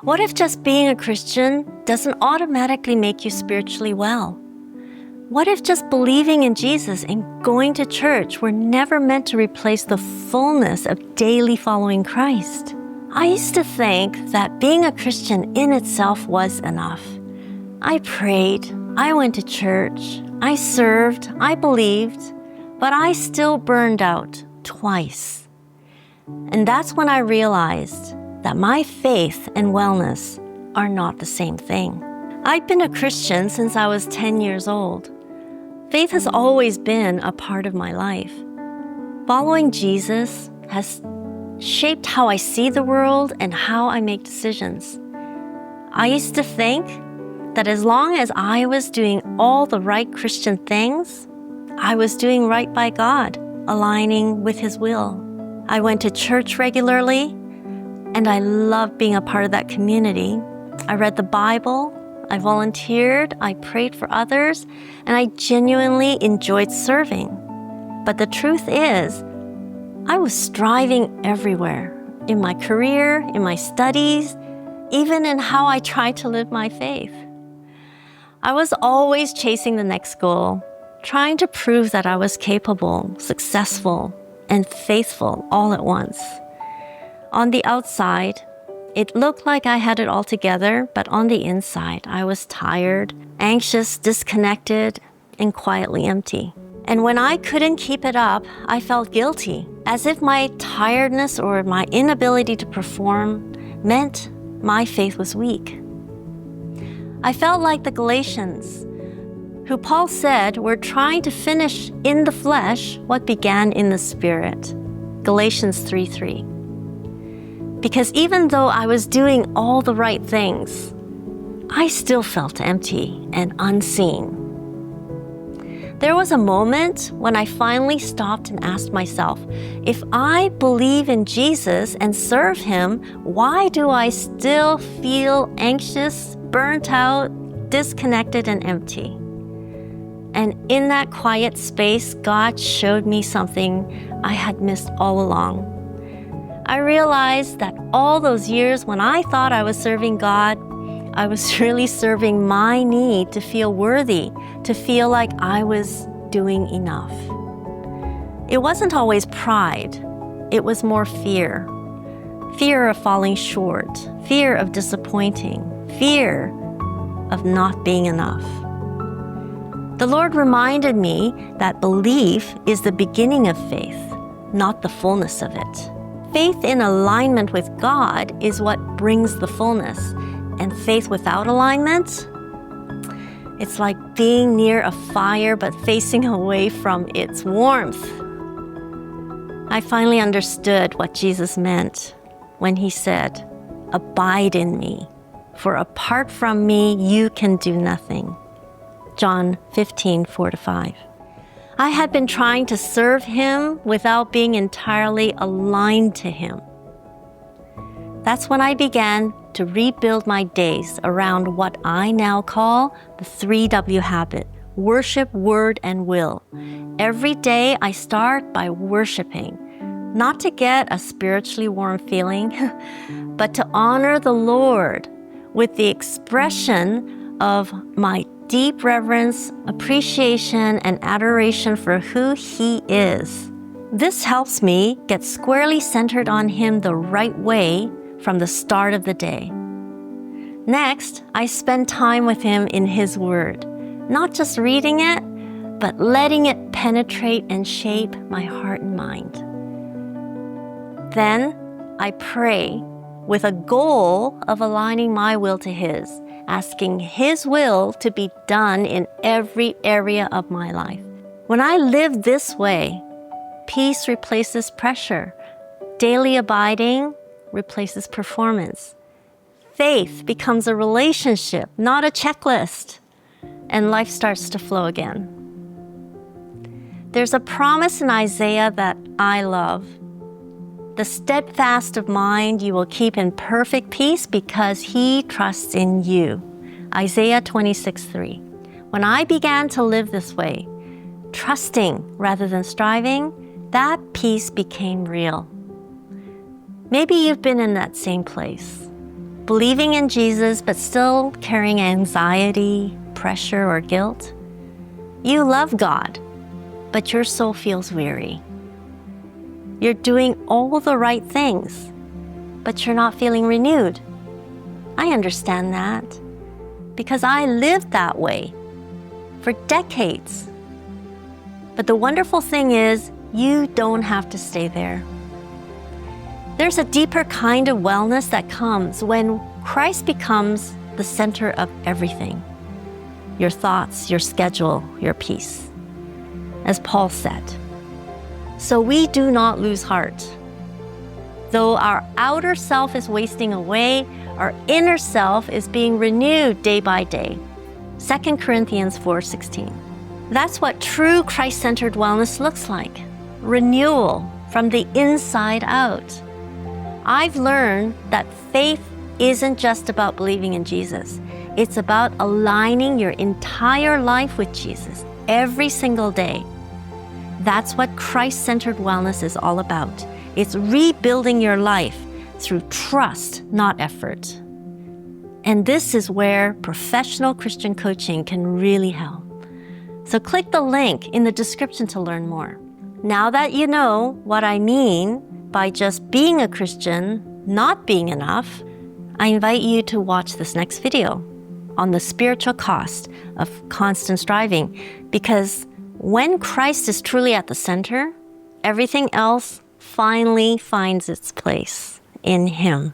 What if just being a Christian doesn't automatically make you spiritually well? What if just believing in Jesus and going to church were never meant to replace the fullness of daily following Christ? I used to think that being a Christian in itself was enough. I prayed, I went to church, I served, I believed, but I still burned out twice. And that's when I realized that my faith and wellness are not the same thing. I've been a Christian since I was 10 years old. Faith has always been a part of my life. Following Jesus has shaped how I see the world and how I make decisions. I used to think that as long as I was doing all the right Christian things, I was doing right by God, aligning with His will. I went to church regularly, and I loved being a part of that community. I read the Bible, I volunteered, I prayed for others, and I genuinely enjoyed serving. But the truth is, I was striving everywhere, in my career, in my studies, even in how I tried to live my faith. I was always chasing the next goal, trying to prove that I was capable, successful, and faithful all at once. On the outside, it looked like I had it all together, but on the inside, I was tired, anxious, disconnected, and quietly empty. And when I couldn't keep it up, I felt guilty, as if my tiredness or my inability to perform meant my faith was weak. I felt like the Galatians, who Paul said were trying to finish in the flesh what began in the Spirit. Galatians 3:3. Because even though I was doing all the right things, I still felt empty and unseen. There was a moment when I finally stopped and asked myself, if I believe in Jesus and serve Him, why do I still feel anxious, burnt out, disconnected, and empty? And in that quiet space, God showed me something I had missed all along. I realized that all those years when I thought I was serving God, I was really serving my need to feel worthy, to feel like I was doing enough. It wasn't always pride. It was more fear. Fear of falling short, fear of disappointing, fear of not being enough. The Lord reminded me that belief is the beginning of faith, not the fullness of it. Faith in alignment with God is what brings the fullness, and faith without alignment, it's like being near a fire but facing away from its warmth. I finally understood what Jesus meant when He said, "Abide in me, for apart from me you can do nothing." John 15:4-5. I had been trying to serve Him without being entirely aligned to Him. That's when I began to rebuild my days around what I now call the 3W habit: worship, word, and will. Every day I start by worshiping, not to get a spiritually warm feeling, but to honor the Lord with the expression of my deep reverence, appreciation, and adoration for who He is. This helps me get squarely centered on Him the right way from the start of the day. Next, I spend time with Him in His Word, not just reading it, but letting it penetrate and shape my heart and mind. Then, I pray with a goal of aligning my will to His, asking His will to be done in every area of my life. When I live this way, peace replaces pressure. Daily abiding replaces performance. Faith becomes a relationship, not a checklist, and life starts to flow again. There's a promise in Isaiah that I love. The steadfast of mind you will keep in perfect peace because he trusts in you. Isaiah 26:3. When I began to live this way, trusting rather than striving, that peace became real. Maybe you've been in that same place. believing in Jesus but still carrying anxiety, pressure, or guilt? You love God, but your soul feels weary. You're doing all the right things, but you're not feeling renewed. I understand that because I lived that way for decades. But the wonderful thing is, you don't have to stay there. There's a deeper kind of wellness that comes when Christ becomes the center of everything. Your thoughts, your schedule, your peace. As Paul said. So we do not lose heart. Though our outer self is wasting away, our inner self is being renewed day by day. 2 Corinthians 4:16. That's what true Christ-centered wellness looks like. Renewal from the inside out. I've learned that faith isn't just about believing in Jesus. It's about aligning your entire life with Jesus every single day. That's what Christ-centered wellness is all about. It's rebuilding your life through trust, not effort. And this is where professional Christian coaching can really help. So click the link in the description to learn more. Now that you know what I mean by just being a Christian, not being enough, I invite you to watch this next video on the spiritual cost of constant striving, because when Christ is truly at the center, everything else finally finds its place in Him.